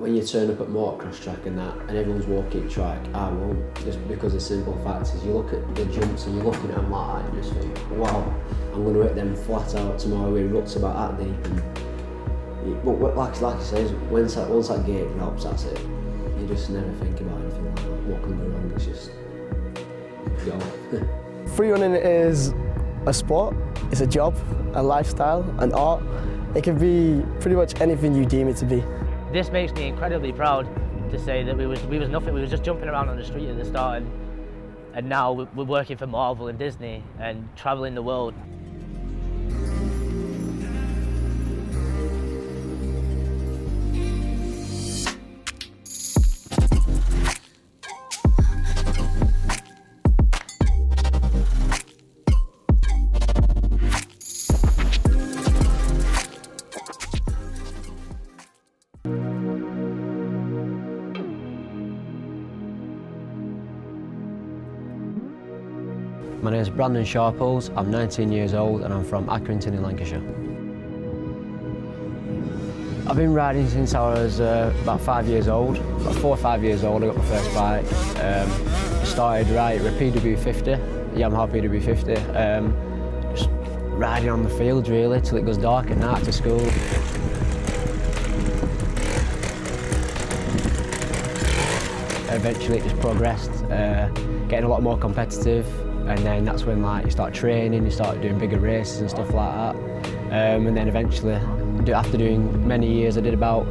when you turn up at motocross track and that, and everyone's walking track, I won't, just because the simple fact is you look at the jumps and you're looking at them like that and just think, wow, I'm going to hit them flat out tomorrow with ruts about that deep. And but like I say, once that gate drops, that's it. You just never think about anything like that. What can go wrong? It's just go. Free running is a sport, it's a job, a lifestyle, an art. It can be pretty much anything you deem it to be. This makes me incredibly proud to say that we was nothing. We was just jumping around on the street at the start, and now we're working for Marvel and Disney and traveling the world. My name is Brandon Sharples, I'm 19 years old and I'm from Accrington in Lancashire. I've been riding since I was about 5 years old. About 4 or 5 years old I got my first bike. Started riding a PW50, Yamaha PW50. Just riding on the field really till it goes dark at night to school. Eventually it just progressed, getting a lot more competitive. And then that's when you start training, you start doing bigger races and stuff like that. And then eventually, after doing many years, I did about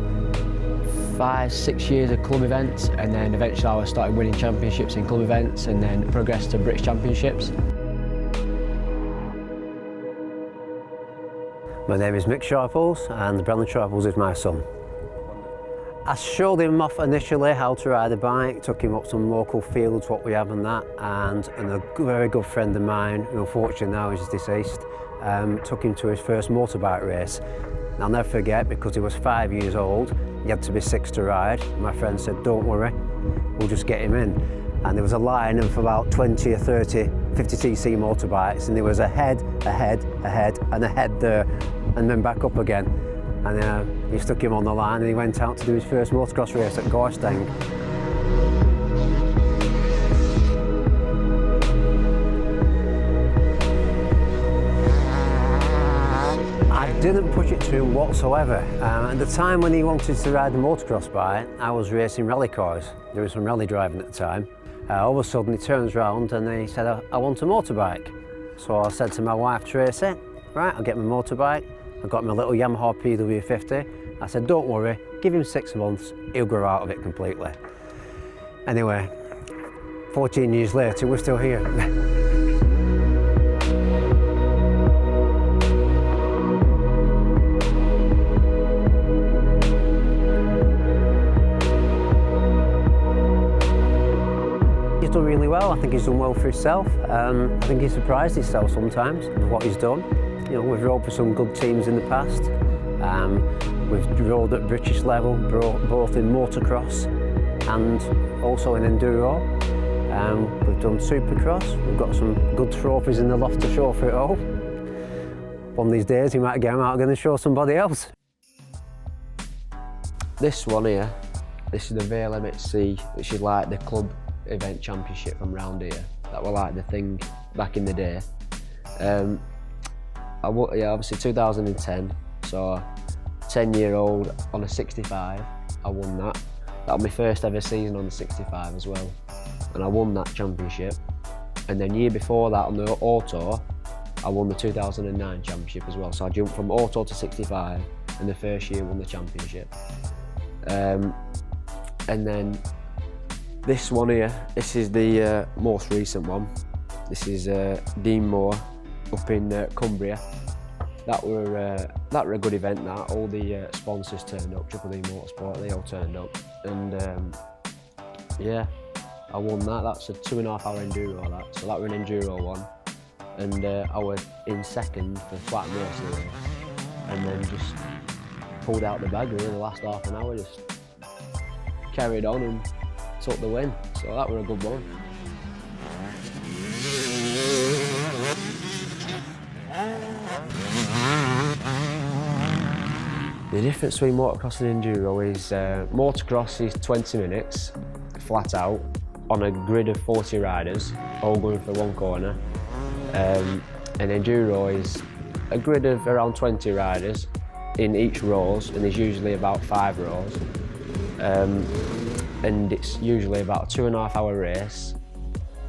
5, 6 years of club events, and then eventually I started winning championships in club events and then progressed to British Championships. My name is Mick Sharples and Brandon Sharples is my son. I showed him off initially how to ride a bike, took him up some local fields, what we have and that, and a very good friend of mine, who unfortunately now is deceased, took him to his first motorbike race. And I'll never forget, because he was 5 years old, he had to be 6 to ride. My friend said, don't worry, we'll just get him in. And there was a line of about 20 or 30 50cc motorbikes, and there was a head, and a head there, and then back up again. And he stuck him on the line and he went out to do his first motocross race at Gorstang. I didn't push it to him whatsoever. At the time when he wanted to ride a motocross bike, I was racing rally cars. There was some rally driving at the time. All of a sudden he turns around and he said, I want a motorbike. So I said to my wife Tracy, right, I'll get my motorbike. I got my little Yamaha PW50. I said, don't worry, give him 6 months, he'll grow out of it completely. Anyway, 14 years later, we're still here. He's done really well. I think he's done well for himself. I think he's surprised himself sometimes with what he's done. You know, we've rode for some good teams in the past. We've rode at British level, both in motocross and also in enduro. We've done supercross. We've got some good trophies in the loft to show for it all. One of these days, he might get them out and show somebody else. This one here, this is the Vale MHC, which is like the club event championship from round here. That were like the thing back in the day. Yeah, obviously 2010, so 10-year-old on a 65, I won that. That was my first ever season on the 65 as well, and I won that championship. And then year before that on the auto, I won the 2009 championship as well. So I jumped from auto to 65, and the first year won the championship. And then this one here, this is the most recent one. This is Dean Moore up in Cumbria. That were a good event. That all the sponsors turned up. Triple D Motorsport, they all turned up, and yeah, I won that. That's a 2.5 hour enduro. So that were an enduro one, and I was in second for flat most of the race, and then just pulled out the bag really the last half an hour. Just carried on and took the win. So that were a good one. The difference between motocross and enduro is motocross is 20 minutes flat out on a grid of 40 riders all going for one corner, and enduro is a grid of around 20 riders in each rows, and there's usually about 5 rows, and it's usually about a 2.5 hour race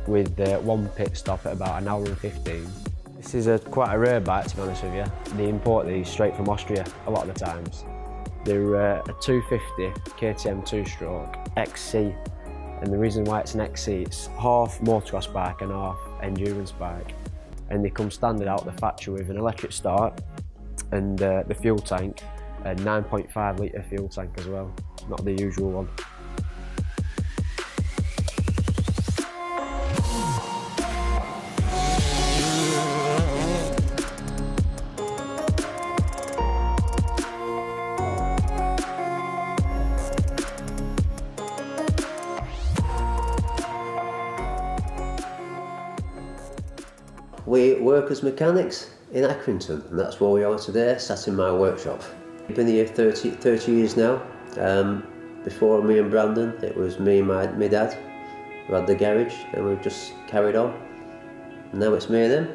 with one pit stop at about 1 hour and 15. This is quite a rare bike, to be honest with you. They import these straight from Austria a lot of the times. They're a 250 KTM 2-stroke XC, and the reason why it's an XC, it's half motocross bike and half endurance bike, and they come standard out the factory with an electric start and the fuel tank, a 9.5 litre fuel tank as well, not the usual one. We work as mechanics in Accrington, and that's where we are today, sat in my workshop. I've been here 30 years now. Before me and Brandon, it was me and my dad who had the garage, and we've just carried on. And now it's me and him.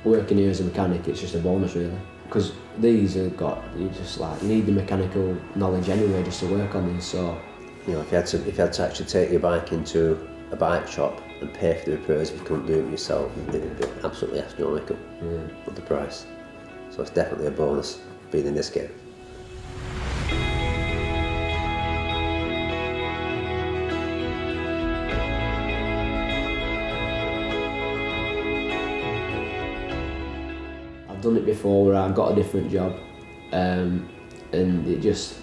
Working here as a mechanic, it's just a bonus really, because these have got, you need the mechanical knowledge anyway just to work on these. So, you know, if you had to actually take your bike into a bike shop and pay for the repairs if you couldn't do it yourself, it'd be absolutely astronomical with the price. So it's definitely a bonus being in this game. I've done it before where I got a different job, and it was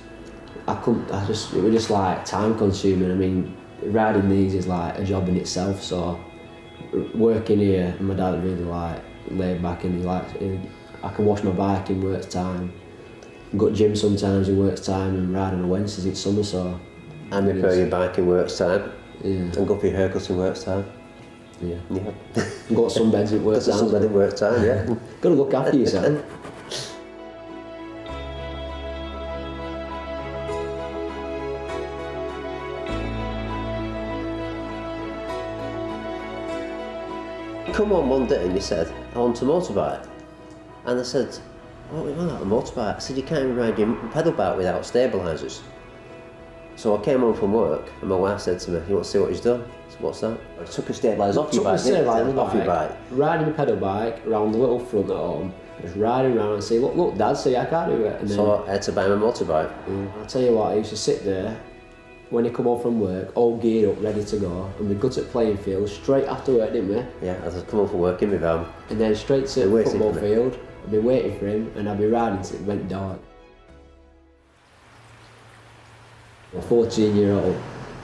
just like time consuming. I mean, riding these is like a job in itself, so working here, my dad really laid back, and I can wash my bike in work time, go to gym sometimes in work time, and ride on a Wednesdays in summer, so. And repair your bike in work time, and go for your haircut in work time. Yeah. Got some beds at work time. Some bed at work time, yeah. Got to look after yourself. Come on one day and you said, I want a motorbike. And I said, what do you want out of a motorbike? I said, you can't even ride your pedal bike without stabilisers. So I came home from work and my wife said to me, you want to see what he's done? I said, what's that? I took a stabiliser off your bike. Riding a pedal bike around the little front at home, just riding around and say, look Dad, see I can't do it. And so I had to buy my motorbike. I'll tell you what, I used to sit there when he come home from work, all geared up, ready to go, and we'd go to the playing field straight after work, didn't we? Yeah, I'd come home from work in my van. And then straight to the football field, I'd be waiting for him, and I'd be riding till it went dark. I'm a 14-year-old,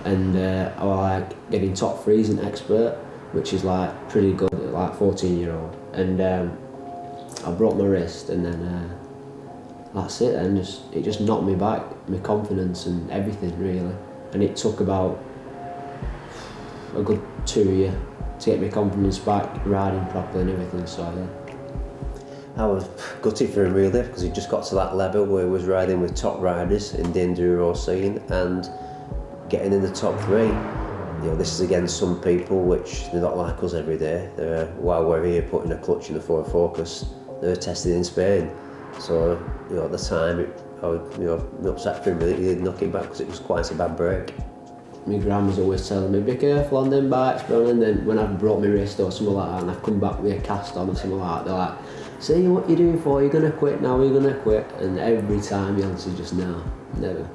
and I was like getting top threes in expert, which is like pretty good at like 14-year-old. And I broke my wrist, and then that's it. And it just knocked me back, my confidence and everything really. And it took about a good 2 years to get my confidence back, riding properly and everything. So yeah. I was gutted for him really, because he just got to that level where he was riding with top riders in the enduro scene and getting in the top 3. You know, this is against some people which they're not like us every day. While we're here putting a clutch in the Ford Focus, they're tested in Spain. So, you know, at the time, I was upset for him really. He didn't knock it back because it was quite a bad break. My gran was always telling me, be careful on them bikes, bro. And then when I've broke my wrist or something like that, and I've come back with a cast on or something like that, they're like, see what you're doing for, you're gonna quit now, you're gonna quit. And every time he answers just no, never.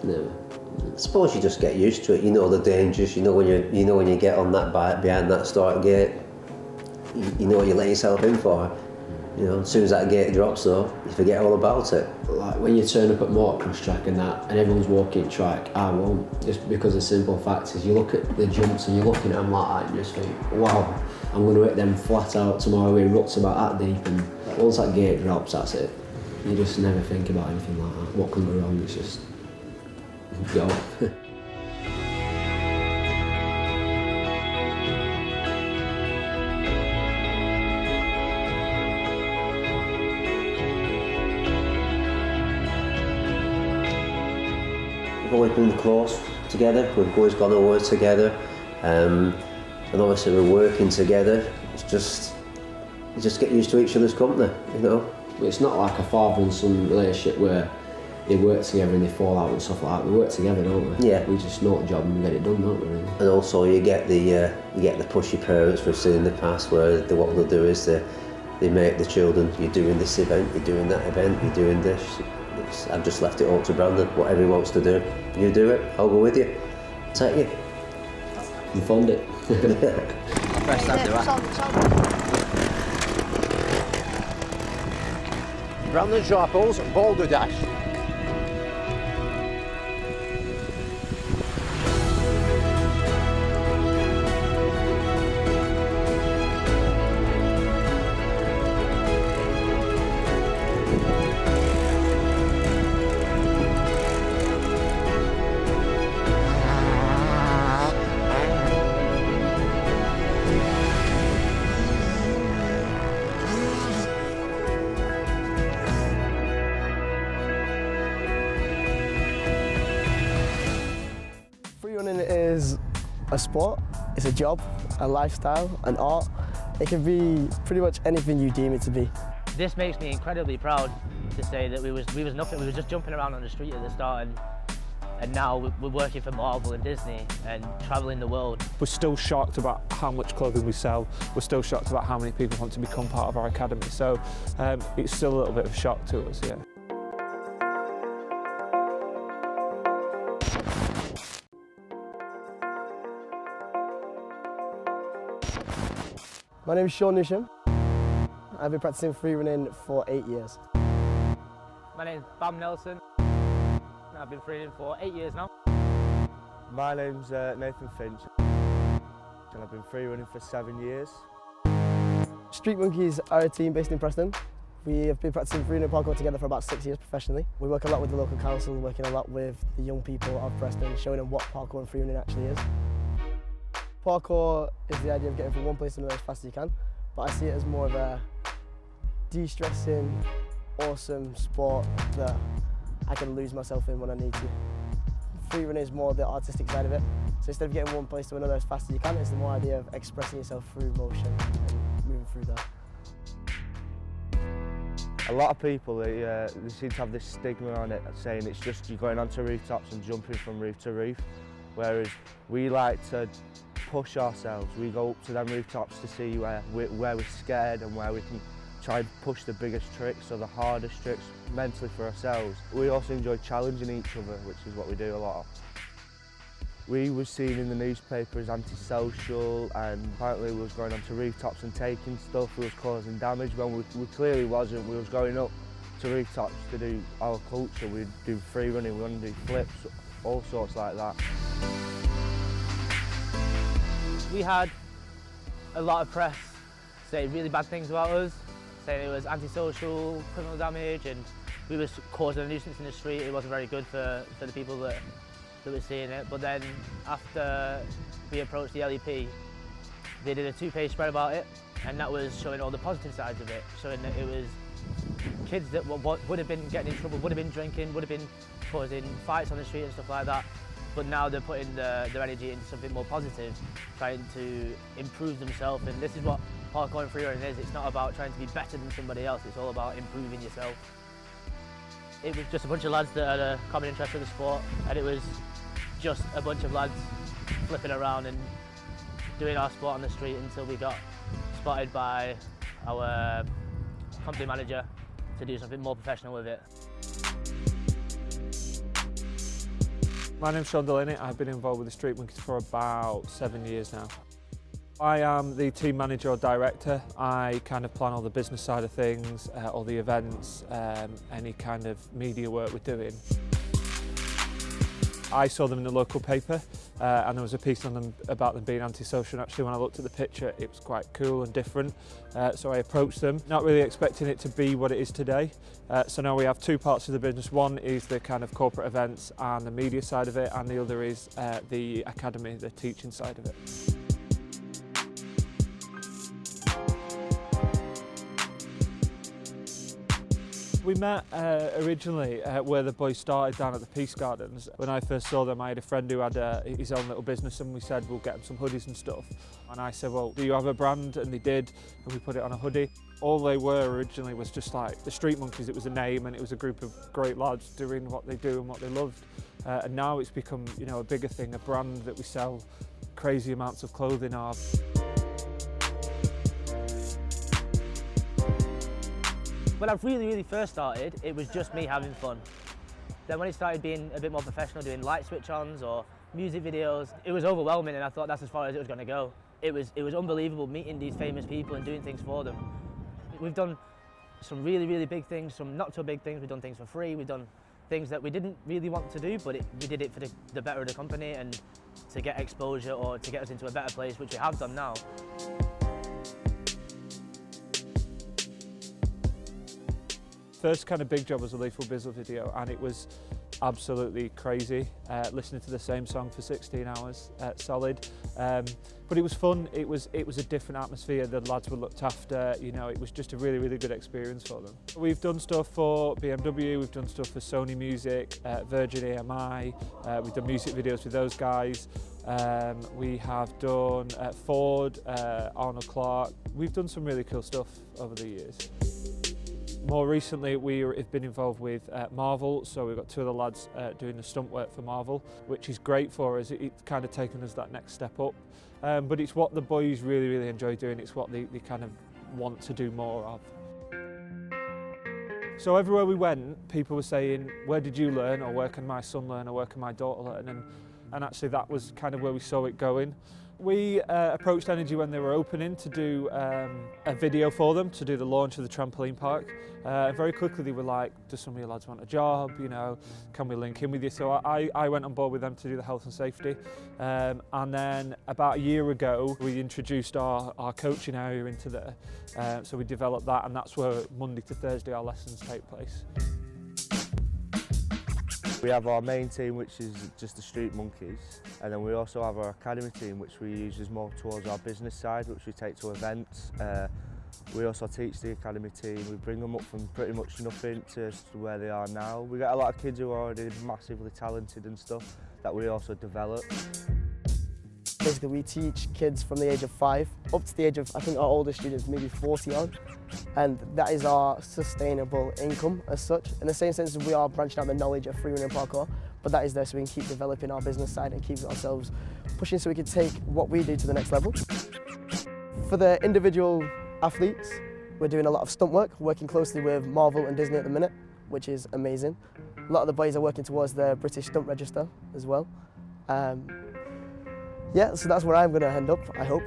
I suppose you just get used to it. You know the dangers. You know when you get on that bike behind that start gate. You know what you let yourself in for. You know, as soon as that gate drops though, you forget all about it. Like when you turn up at motocross track and that, and everyone's walking track, I won't. Just because the simple fact is, you look at the jumps and you're looking at them like that and you just think, wow, I'm going to hit them flat out tomorrow in ruts about that deep. And once that gate drops, that's it. You just never think about anything like that. What can go wrong? It's just go. people, we've been close together, we've always gone away together, and obviously we're working together. It's just, you just get used to each other's company, you know. It's not like a father and son relationship where they work together and they fall out and stuff like that. We work together, don't we? Yeah. We just know the job and we get it done, don't we? Really? And also you get the pushy parents we've seen in the past, where what they'll do is they make the children, you're doing this event, you're doing that event, you're doing this. I've just left it all to Brandon. Whatever he wants to do, you do it. I'll go with you. Take you. You fund it. Press that, do Brandon Sharples, Boulder Dash. Free running is a sport, it's a job, a lifestyle, an art. It can be pretty much anything you deem it to be. This makes me incredibly proud to say that we was nothing. We were just jumping around on the street at the start, and now we're working for Marvel and Disney and travelling the world. We're still shocked about how much clothing we sell. We're still shocked about how many people want to become part of our academy. So it's still a little bit of a shock to us, yeah. My name is Sean Newsham. I've been practicing free running for 8 years. My name's Bam Nelson. I've been free running for 8 years now. My name's Nathan Finch and I've been free running for 7 years. Street Monkeys are a team based in Preston. We have been practicing free running parkour together for about 6 years professionally. We work a lot with the local council, working a lot with the young people of Preston, showing them what parkour and free running actually is. Parkour is the idea of getting from one place to another as fast as you can, but I see it as more of a de-stressing, awesome sport that I can lose myself in when I need to. Free running is more the artistic side of it, so instead of getting one place to another as fast as you can, it's the more idea of expressing yourself through motion and moving through that. A lot of people, they seem to have this stigma on it, saying it's just you going onto rooftops and jumping from roof to roof, whereas we like to push ourselves. We go up to them rooftops to see where we're scared and where we can try and push the biggest tricks or the hardest tricks mentally for ourselves. We also enjoy challenging each other, which is what we do a lot of. We were seen in the newspaper as antisocial, and apparently we was going onto rooftops and taking stuff, we was causing damage when we clearly wasn't. We was going up to rooftops to do our culture. We'd do free running, we want to do flips, all sorts like that. We had a lot of press say really bad things about us, saying it was antisocial, criminal damage, and we were causing a nuisance in the street. It wasn't very good for the people that were seeing it. But then after we approached the LEP, they did a 2-page spread about it, and that was showing all the positive sides of it, showing that it was kids that would have been getting in trouble, would have been drinking, would have been causing fights on the street and stuff like that. But now they're putting their energy into something more positive, trying to improve themselves. And this is what parkour and free running is. It's not about trying to be better than somebody else, it's all about improving yourself. It was just a bunch of lads that had a common interest in the sport, and it was just a bunch of lads flipping around and doing our sport on the street until we got spotted by our company manager to do something more professional with it. My name's Sean Delaney. I've been involved with the Street Monkeys for about 7 years now. I am the team manager or director. I kind of plan all the business side of things, all the events, any kind of media work we're doing. I saw them in the local paper and there was a piece on them about them being antisocial, and actually when I looked at the picture it was quite cool and different, so I approached them, not really expecting it to be what it is today. So now we have two parts of the business. One is the kind of corporate events and the media side of it, and the other is the academy, the teaching side of it. We met originally where the boys started down at the Peace Gardens. When I first saw them, I had a friend who had his own little business, and we said we'll get him some hoodies and stuff. And I said, well, do you have a brand? And they did, and we put it on a hoodie. All they were originally was just like the Street Monkeys. It was a name, and it was a group of great lads doing what they do and what they loved. And now it's become, you know, a bigger thing, a brand that we sell crazy amounts of clothing of. When I really first started, it was just me having fun. Then when it started being a bit more professional, doing light switch-ons or music videos, it was overwhelming, and I thought that's as far as it was going to go. It was unbelievable meeting these famous people and doing things for them. We've done some really big things, some not so big things. We've done things for free. We've done things that we didn't really want to do, but we did it for the better of the company and to get exposure or to get us into a better place, which we have done now. First kind of big job was a Lethal Bizzle video, and it was absolutely crazy, listening to the same song for 16 hours solid. But it was fun. It was a different atmosphere. The lads were looked after. You know, it was just a really good experience for them. We've done stuff for BMW. We've done stuff for Sony Music, Virgin AMI. We've done music videos with those guys. We have done Ford, Arnold Clark. We've done some really cool stuff over the years. More recently, we have been involved with Marvel, so we've got two of the lads doing the stunt work for Marvel, which is great for us. It's kind of taken us that next step up. But it's what the boys really enjoy doing. It's what they kind of want to do more of. So everywhere we went, people were saying, where did you learn, or where can my son learn, or where can my daughter learn? And actually that was kind of where we saw it going. We approached Energy when they were opening to do a video for them, to do the launch of the trampoline park. Very quickly they were like, does some of your lads want a job, you know, can we link in with you? So I went on board with them to do the health and safety. And then about a year ago, we introduced our coaching area into there. So we developed that, and that's where Monday to Thursday our lessons take place. We have our main team, which is just the Street Monkeys, and then we also have our academy team, which we use as more towards our business side, which we take to events. We also teach the academy team. We bring them up from pretty much nothing to where they are now. We get a lot of kids who are already massively talented and stuff that we also develop. Basically, we teach kids from the age of 5 up to the age of, I think our oldest students maybe 40 on, and that is our sustainable income as such. In the same sense as we are branching out the knowledge of freerunning and parkour, but that is there so we can keep developing our business side and keep ourselves pushing so we can take what we do to the next level. For the individual athletes, we're doing a lot of stunt work, working closely with Marvel and Disney at the minute, which is amazing. A lot of the boys are working towards the British Stunt Register as well. Yeah, so that's where I'm going to end up, I hope.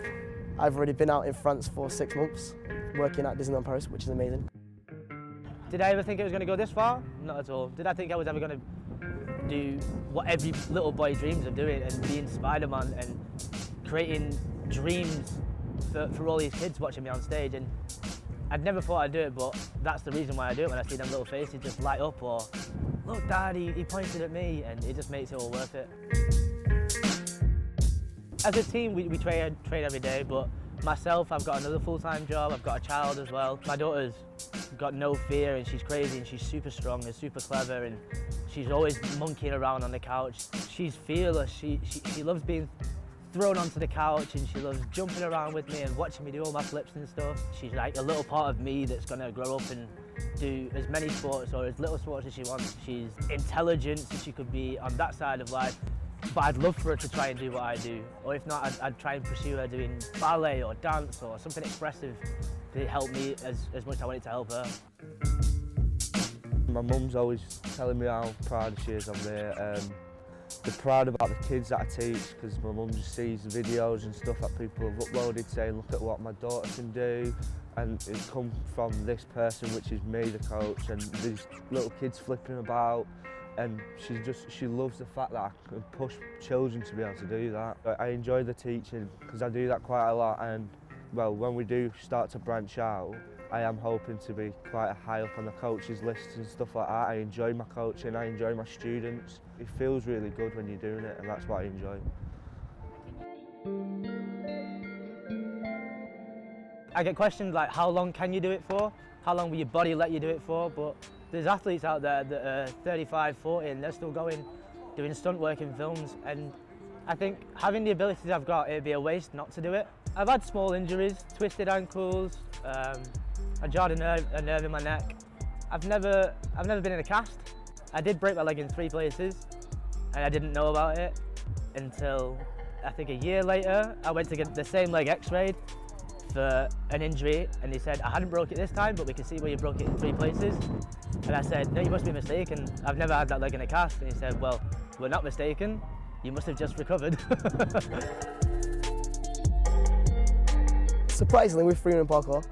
I've already been out in France for 6 months, working at Disneyland Paris, which is amazing. Did I ever think it was going to go this far? Not at all. Did I think I was ever going to do what every little boy dreams of doing, and being Spider-Man and creating dreams for all these kids watching me on stage? And I'd never thought I'd do it, but that's the reason why I do it. When I see them little faces just light up, or look, Dad, he pointed at me, and it just makes it all worth it. As a team, we train every day, but myself, I've got another full-time job, I've got a child as well. My daughter's got no fear, and she's crazy, and she's super strong and super clever, and she's always monkeying around on the couch. She's fearless. She loves being thrown onto the couch, and she loves jumping around with me and watching me do all my flips and stuff. She's like a little part of me that's going to grow up and do as many sports or as little sports as she wants. She's intelligent, so she could be on that side of life. But I'd love for her to try and do what I do. Or if not, I'd try and pursue her doing ballet or dance or something expressive to help me as much as I want it to help her. My mum's always telling me how proud she is of me. They're proud about the kids that I teach, because my mum just sees the videos and stuff that people have uploaded saying, look at what my daughter can do. And it's come from this person, which is me, the coach, and these little kids flipping about. And she loves the fact that I can push children to be able to do that. I enjoy the teaching because I do that quite a lot, and well, when we do start to branch out, I am hoping to be quite high up on the coaches list and stuff like that. I enjoy my coaching, I enjoy my students. It feels really good when you're doing it, and that's what I enjoy. I get questions like, how long can you do it for? How long will your body let you do it for? But There's athletes out there that are 35, 40 and they're still going, doing stunt work in films, and I think having the abilities I've got, it'd be a waste not to do it. I've had small injuries, twisted ankles, I jarred a nerve in my neck. I've never been in a cast. I did break my leg in 3 places and I didn't know about it until I think a year later. I went to get the same leg x-rayed for an injury and they said I hadn't broke it this time, but we can see where you broke it in 3 places. And I said, no, you must be mistaken. I've never had that leg in a cast. And he said, well, we're not mistaken. You must have just recovered. Surprisingly, with freerunning parkour,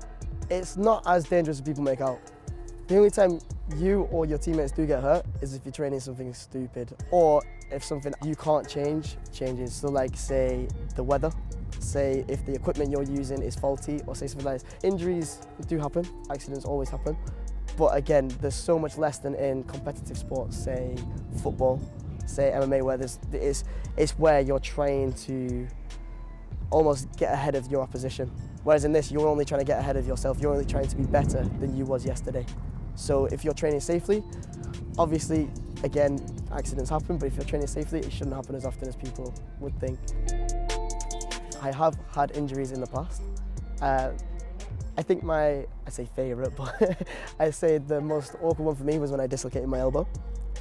it's not as dangerous as people make out. The only time you or your teammates do get hurt is if you're training something stupid, or if something you can't change changes. So like say the weather, say if the equipment you're using is faulty, or say something like this. Injuries do happen, accidents always happen, but again, there's so much less than in competitive sports, say football, say MMA, where it's where you're trying to almost get ahead of your opposition. Whereas in this, you're only trying to get ahead of yourself. You're only trying to be better than you was yesterday. So if you're training safely, obviously, again, accidents happen, but if you're training safely, it shouldn't happen as often as people would think. I have had injuries in the past. I think I say favourite, but I say the most awkward one for me was when I dislocated my elbow.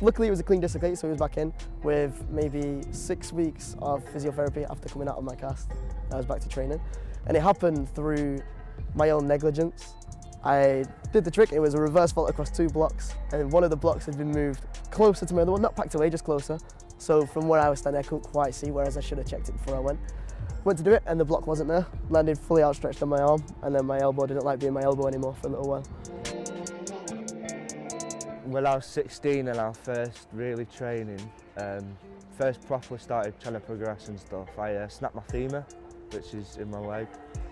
Luckily, it was a clean dislocate, so it was back in with maybe 6 weeks of physiotherapy after coming out of my cast. I was back to training. And it happened through my own negligence. I did the trick. It was a reverse vault across 2 blocks, and one of the blocks had been moved closer to my other one, not packed away, just closer. So from where I was standing, I couldn't quite see, whereas I should have checked it before I went. Went to do it, and the block wasn't there. Landed fully outstretched on my arm, and then my elbow didn't like being my elbow anymore for a little while. When I was 16 and I was first really training, first properly started trying to progress and stuff, I snapped my femur, which is in my leg.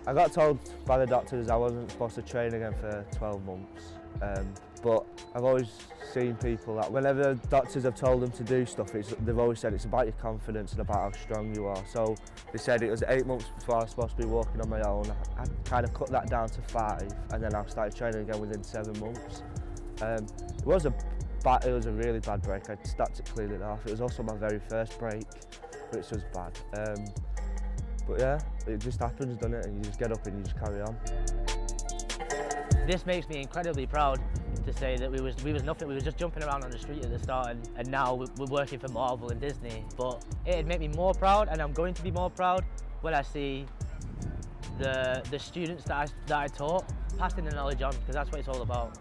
I got told by the doctors I wasn't supposed to train again for 12 months, but I've always seen people that whenever doctors have told them to do stuff, they've always said it's about your confidence and about how strong you are. So they said it was 8 months before I was supposed to be walking on my own. I kind of cut that down to 5, and then I started training again within 7 months. It was a really bad break. I started to clean it off. It was also my very first break, which was bad. But yeah, it just happens, doesn't it? And you just get up and you just carry on. This makes me incredibly proud to say that we was nothing. We were just jumping around on the street at the start, and now we're working for Marvel and Disney. But it'd make me more proud, and I'm going to be more proud when I see the students that I taught passing the knowledge on, because that's what it's all about.